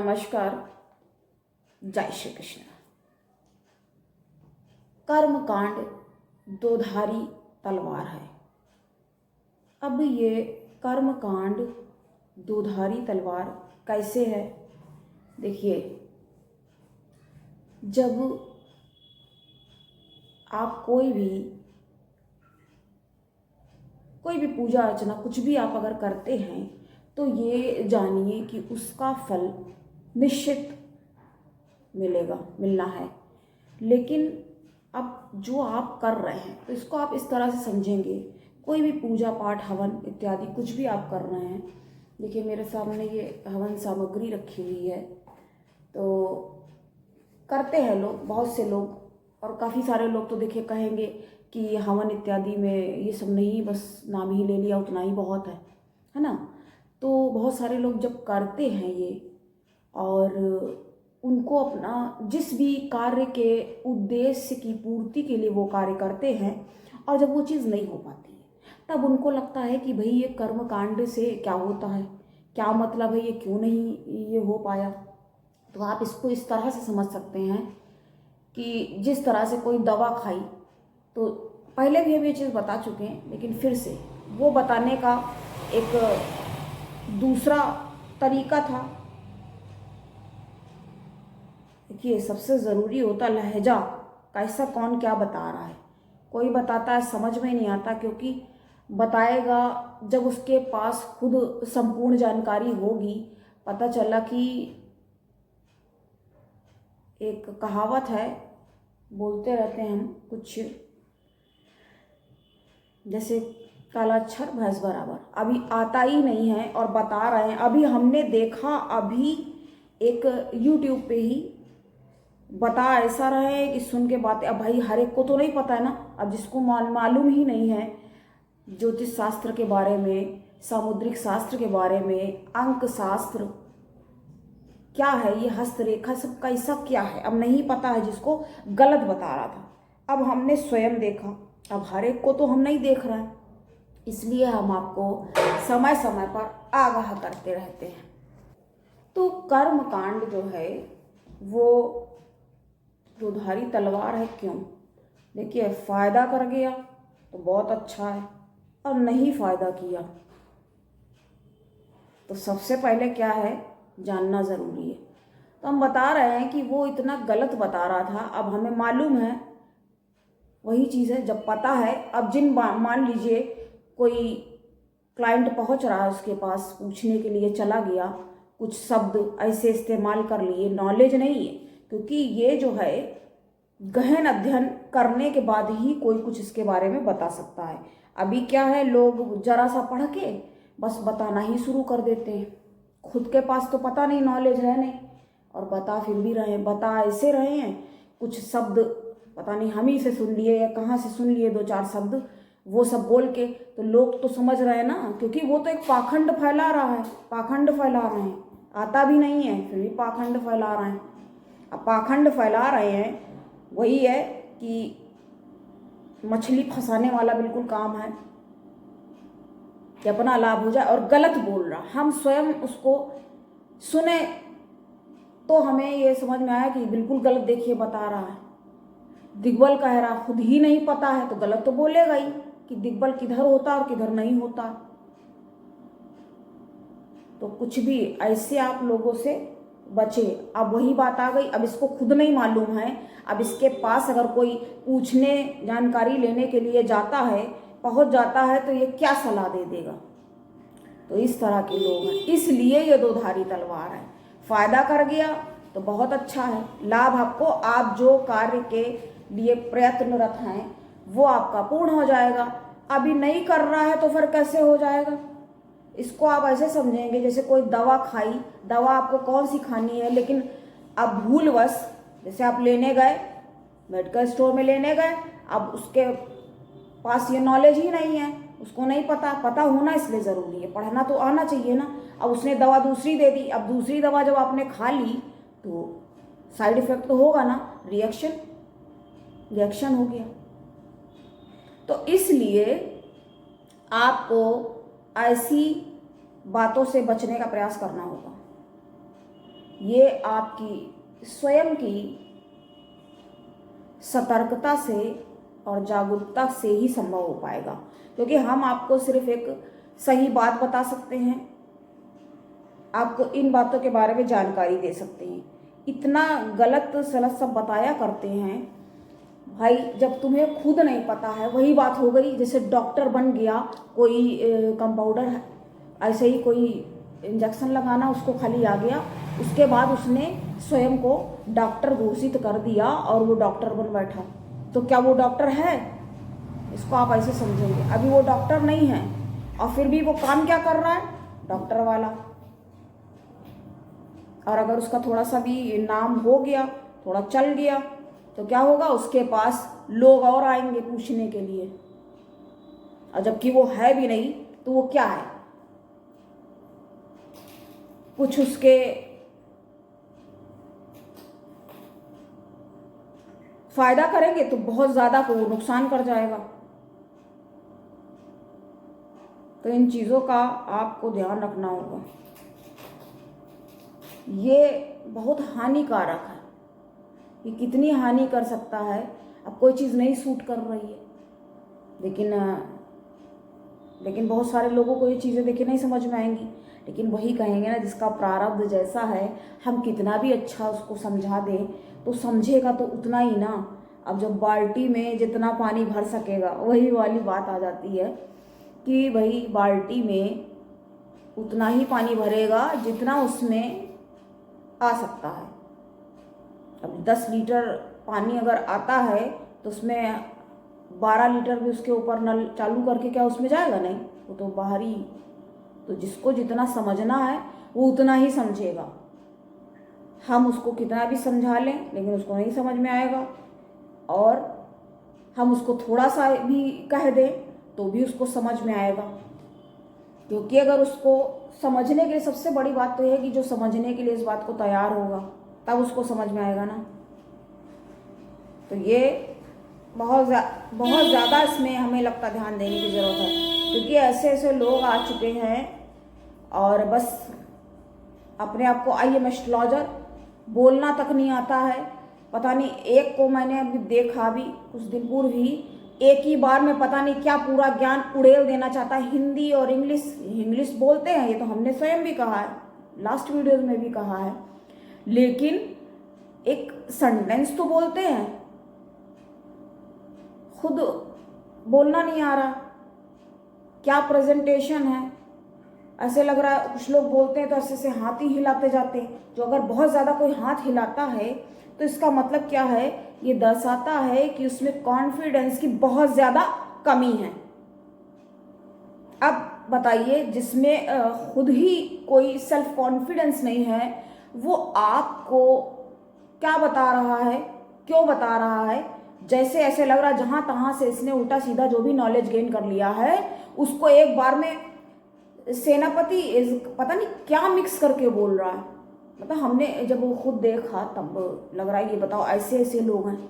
नमस्कार। जय श्री कृष्ण। कर्म कांड दोधारी तलवार है। अब ये कर्म कांड दोधारी तलवार कैसे है? देखिए, जब आप कोई भी पूजा अर्चना कुछ भी आप अगर करते हैं तो ये जानिए कि उसका फल निश्चित मिलना है। लेकिन अब जो आप कर रहे हैं तो इसको आप इस तरह से समझेंगे, कोई भी पूजा पाठ हवन इत्यादि कुछ भी आप कर रहे हैं। देखिए, मेरे सामने ये हवन सामग्री रखी हुई है। तो करते हैं लोग, बहुत से लोग, और काफ़ी सारे लोग तो देखिए कहेंगे कि हवन इत्यादि में ये सब नहीं, बस नाम ही ले लिया उतना ही बहुत है ना। तो बहुत सारे लोग जब करते हैं ये, और उनको अपना जिस भी कार्य के उद्देश्य की पूर्ति के लिए वो कार्य करते हैं, और जब वो चीज़ नहीं हो पाती है तब उनको लगता है कि भाई ये कर्म कांड से क्या होता है, क्या मतलब है, ये क्यों नहीं ये हो पाया। तो आप इसको इस तरह से समझ सकते हैं कि जिस तरह से कोई दवा खाई, तो पहले भी हम ये चीज़ बता चुके हैं, लेकिन फिर से वो बताने का एक दूसरा तरीका था। देखिए, सबसे ज़रूरी होता लहजा, कैसा कौन क्या बता रहा है। कोई बताता है समझ में नहीं आता, क्योंकि बताएगा जब उसके पास खुद संपूर्ण जानकारी होगी। पता चला कि एक कहावत है, बोलते रहते हैं हम कुछ, जैसे काला अक्षर भैंस बराबर। अभी आता ही नहीं है और बता रहे हैं। अभी हमने देखा, अभी एक YouTube पे ही बता ऐसा रहे हैं कि सुन के बातें। अब भाई हर एक को तो नहीं पता है ना। अब जिसको मालूम ही नहीं है ज्योतिष शास्त्र के बारे में, सामुद्रिक शास्त्र के बारे में, अंक शास्त्र क्या है, ये हस्तरेखा सब कैसा क्या है, अब नहीं पता है, जिसको गलत बता रहा था। अब हमने स्वयं देखा, अब हर एक को तो हम नहीं देख रहे हैं, इसलिए हम आपको समय समय पर आगाह करते रहते हैं। तो कर्म कांड जो है वो दोधारी तलवार है। क्यों? देखिए, फायदा कर गया तो बहुत अच्छा है, और नहीं फायदा किया तो सबसे पहले क्या है जानना ज़रूरी है। तो हम बता रहे हैं कि वो इतना गलत बता रहा था, अब हमें मालूम है। वही चीज़ है, जब पता है, अब मान लीजिए कोई क्लाइंट पहुंच रहा है उसके पास, पूछने के लिए चला गया, कुछ शब्द ऐसे इस्तेमाल कर लिए, नॉलेज नहीं है, क्योंकि ये जो है गहन अध्ययन करने के बाद ही कोई कुछ इसके बारे में बता सकता है। अभी क्या है, लोग जरा सा पढ़ के बस बताना ही शुरू कर देते हैं। खुद के पास तो पता नहीं, नॉलेज है नहीं, और बता फिर भी रहे हैं। बता ऐसे रहे हैं, कुछ शब्द पता नहीं हम ही से सुन लिए या कहाँ से सुन लिए, दो चार शब्द वो सब बोल के, तो लोग तो समझ रहे हैं ना, क्योंकि वो तो एक पाखंड फैला रहा है, पाखंड फैला रहे हैं। आता भी नहीं है फिर भी पाखंड फैला रहे हैं। अब पाखंड फैला रहे हैं, वही है कि मछली फंसाने वाला बिल्कुल काम है कि अपना लाभ हो जाए, और गलत बोल रहा। हम स्वयं उसको सुने तो हमें ये समझ में आया कि बिल्कुल गलत, देखिए बता रहा है। दिग्बल कह रहा, खुद ही नहीं पता है तो गलत तो बोलेगा ही कि दिग्बल किधर होता और किधर नहीं होता। तो कुछ भी ऐसे आप लोगों से बचे। अब वही बात आ गई, अब इसको खुद नहीं मालूम है, अब इसके पास अगर कोई पूछने जानकारी लेने के लिए जाता है, पहुंच जाता है, तो ये क्या सलाह दे देगा। तो इस तरह के लोग हैं, इसलिए ये दोधारी तलवार है। फायदा कर गया तो बहुत अच्छा है, लाभ आपको, आप जो कार्य के लिए प्रयत्नरत हैं वो आपका पूर्ण हो जाएगा। अभी नहीं कर रहा है तो फिर कैसे हो जाएगा? इसको आप ऐसे समझेंगे जैसे कोई दवा खाई, दवा आपको कौन सी खानी है, लेकिन अब भूलवश, जैसे आप लेने गए, मेडिकल स्टोर में लेने गए, अब उसके पास ये नॉलेज ही नहीं है, उसको नहीं पता होना इसलिए ज़रूरी है, पढ़ना तो आना चाहिए ना। अब उसने दवा दूसरी दे दी, अब दूसरी दवा जब आपने खा ली तो साइड इफेक्ट तो होगा ना, रिएक्शन हो गया। तो इसलिए आपको ऐसी बातों से बचने का प्रयास करना होगा। ये आपकी स्वयं की सतर्कता से और जागरूकता से ही संभव हो पाएगा, क्योंकि हम आपको सिर्फ एक सही बात बता सकते हैं, आपको इन बातों के बारे में जानकारी दे सकते हैं। इतना गलत सलत सब बताया करते हैं भाई, जब तुम्हें खुद नहीं पता है। वही बात हो गई जैसे डॉक्टर बन गया कोई, कंपाउंडर है, ऐसे ही कोई इंजेक्शन लगाना उसको खाली आ गया, उसके बाद उसने स्वयं को डॉक्टर घोषित कर दिया और वो डॉक्टर बन बैठा। तो क्या वो डॉक्टर है? इसको आप ऐसे समझेंगे, अभी वो डॉक्टर नहीं है और फिर भी वो काम क्या कर रहा है? डॉक्टर वाला। और अगर उसका थोड़ा सा भी नाम हो गया, थोड़ा चल गया, तो क्या होगा? उसके पास लोग और आएंगे पूछने के लिए, और जबकि वो है भी नहीं तो वो क्या है? कुछ उसके फायदा करेंगे तो बहुत ज़्यादा को नुकसान कर जाएगा। तो इन चीज़ों का आपको ध्यान रखना होगा। ये बहुत हानिकारक है। ये कितनी हानि कर सकता है? अब कोई चीज़ नहीं सूट कर रही है, लेकिन बहुत सारे लोगों को ये चीज़ें देखिए नहीं समझ में आएंगी। लेकिन वही कहेंगे ना, जिसका प्रारब्ध जैसा है, हम कितना भी अच्छा उसको समझा दें तो समझेगा तो उतना ही ना। अब जब बाल्टी में जितना पानी भर सकेगा, वही वाली बात आ जाती है कि भाई बाल्टी में उतना ही पानी भरेगा जितना उसमें आ सकता है। अब 10 लीटर पानी अगर आता है तो उसमें 12 लीटर भी उसके ऊपर नल चालू करके क्या उसमें जाएगा? नहीं, वो तो बाहरी। तो जिसको जितना समझना है वो उतना ही समझेगा। हम उसको कितना भी समझा लें लेकिन उसको नहीं समझ में आएगा, और हम उसको थोड़ा सा भी कह दें तो भी उसको समझ में आएगा। क्योंकि अगर उसको समझने के लिए, सबसे बड़ी बात तो यह है कि जो समझने के लिए इस बात को तैयार होगा तब उसको समझ में आएगा ना। तो ये बहुत ज़्यादा इसमें हमें लगता ध्यान देने की ज़रूरत है, क्योंकि ऐसे ऐसे लोग आ चुके हैं और बस अपने आप को आई एम एस्ट्रोलॉजर, बोलना तक नहीं आता है। पता नहीं, एक को मैंने अभी देखा भी कुछ दिन पूर्व ही, एक ही बार में पता नहीं क्या पूरा ज्ञान उड़ेल देना चाहता है। हिंदी और इंग्लिश बोलते हैं, ये तो हमने स्वयं भी कहा है, लास्ट वीडियोज़ में भी कहा है, लेकिन एक सेंटेंस तो बोलते हैं, खुद बोलना नहीं आ रहा। क्या प्रेजेंटेशन है, ऐसे लग रहा है। कुछ लोग बोलते हैं तो ऐसे से हाथ ही हिलाते जाते हैं। जो अगर बहुत ज़्यादा कोई हाथ हिलाता है तो इसका मतलब क्या है? ये दर्शाता है कि उसमें कॉन्फिडेंस की बहुत ज़्यादा कमी है। अब बताइए, जिसमें खुद ही कोई सेल्फ कॉन्फिडेंस नहीं है, वो आपको क्या बता रहा है, क्यों बता रहा है? जैसे ऐसे लग रहा है जहाँ तहाँ से इसने उल्टा सीधा जो भी नॉलेज गेन कर लिया है उसको एक बार में सेनापति पता नहीं क्या मिक्स करके बोल रहा है। मतलब हमने जब वो खुद देखा तब लग रहा है ये बताओ ऐसे ऐसे लोग हैं।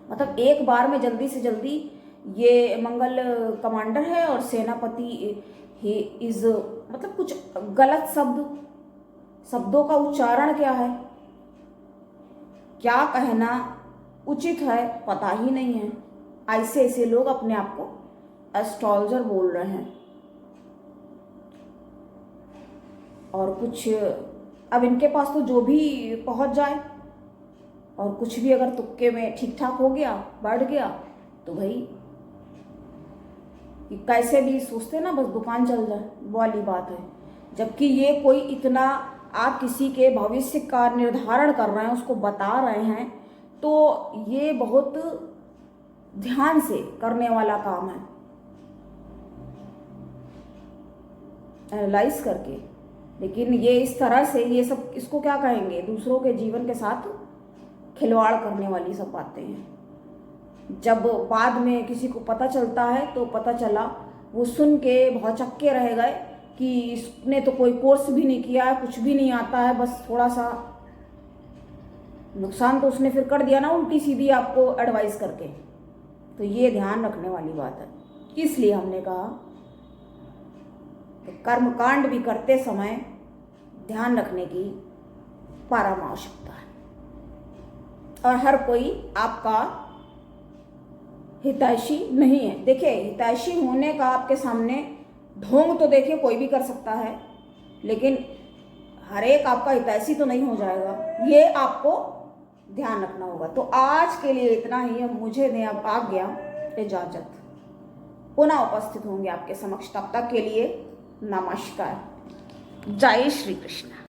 मतलब एक बार में जल्दी से जल्दी ये मंगल कमांडर है और सेनापति ही इज, मतलब कुछ गलत शब्दों का उच्चारण क्या है, क्या कहना उचित है, पता ही नहीं है। ऐसे ऐसे लोग अपने आप को एस्ट्रोलॉजर बोल रहे हैं। और कुछ अब इनके पास तो जो भी पहुंच जाए, और कुछ भी अगर तुक्के में ठीक ठाक हो गया, बढ़ गया, तो भाई कैसे भी सोचते ना बस दुकान चल जाए, वो वाली बात है। जबकि ये कोई इतना, आप किसी के भविष्य का निर्धारण कर रहे हैं, उसको बता रहे हैं, तो ये बहुत ध्यान से करने वाला काम है, एनालाइज करके। लेकिन ये इस तरह से, ये सब इसको क्या कहेंगे, दूसरों के जीवन के साथ खिलवाड़ करने वाली सब बातें हैं। जब बाद में किसी को पता चलता है तो पता चला, वो सुन के भौचक्के रह गए कि इसने तो कोई कोर्स भी नहीं किया है, कुछ भी नहीं आता है, बस थोड़ा सा नुकसान तो उसने फिर कर दिया ना उल्टी सीधी आपको एडवाइस करके। तो ये ध्यान रखने वाली बात है। इसलिए हमने कहा कि कर्मकांड भी करते समय ध्यान रखने की परम आवश्यकता है और हर कोई आपका हितैषी नहीं है। देखिए, हितैषी होने का आपके सामने ढोंग तो देखिए कोई भी कर सकता है, लेकिन हर एक आपका हितैषी तो नहीं हो जाएगा, ये आपको ध्यान रखना होगा। तो आज के लिए इतना ही। अब मुझे दें अब आज्ञा, इजाजत। पुनः उपस्थित होंगे आपके समक्ष, तब तक के लिए नमस्कार। जय श्री कृष्ण।